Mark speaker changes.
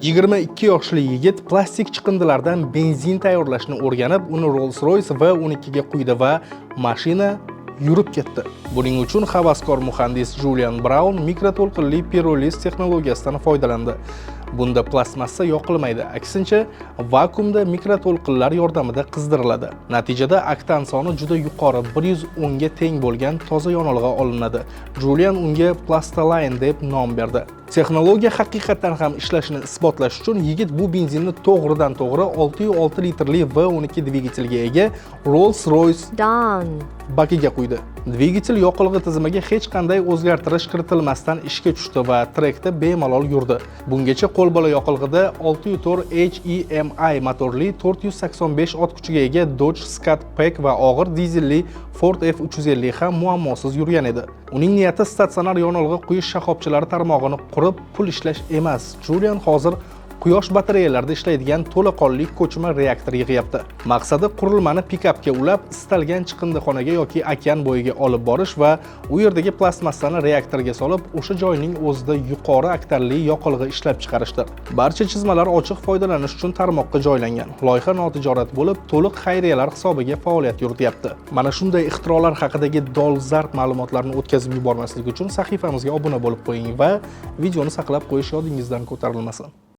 Speaker 1: 22 yoshli yigit plastik chiqindilardan benzin tayyorlashni o'rganib, uni Rolls-Royce V12 ga quydi va mashina yurib ketdi. Buning uchun havaskor muhandis Julian Brown mikroto'lqinli piroliz texnologiyasidan foydalandi. Bunda plastmassa yoqilmaydi, aksincha vakuumda mikroto'lqinlar yordamida qizdiriladi. Natijada oktan soni juda yuqori 110 ga teng bo'lgan toza yonilg'i olinadi. Julian unga Plastaline deb nom berdi. Texnologiya haqiqatan ham ishlashini isbotlash uchun yigit bu benzinni to'g'ridan-to'g'ri 606 litrli V12 dvigatelga ega Rolls-Royce bakiga quydi. Dvigatel yoqilg'i tizimiga hech qanday o'zgartirish kiritilmasdan ishga tushdi va trekda bemalol yurdi. Bungacha qo'lbola yoqilg'ida 6.4 HEMI motorli 485 ot kuchiga ega Dodge Scat Pack va og'ir dizelli Ford F350 ham muammosiz yurgan edi. Uning niyati statsionar yonilg'i quyish shoxobchalari tarmog'ini qurib pul ishlash emas. Julian hozir quyosh batareyalarida ishlaydigan to'laqonli ko'chma reaktor yig'yapti. Maqsadi qurilmani pikapga ulab, istalgan chiqindixonaga yoki okean bo'yiga olib borish va u yerdagi plastmassani reaktorga solib, o'sha joyning o'zida yuqori oktanli yoqilg'i ishlab chiqarishdir. Barcha chizmalar ochiq foydalanish uchun tarmoqqa joylangan. Loyiha notijorat bo'lib, to'liq xayriyalar hisobiga faoliyat yurityapti. Mana shunday ixtirolar haqidagi dolzarb ma'lumotlarni o'tkazib yubormaslik uchun sahifamizga obuna bo'lib qo'ying va videoni saqlab qo'yish yodingizdan ko'tarilmasin.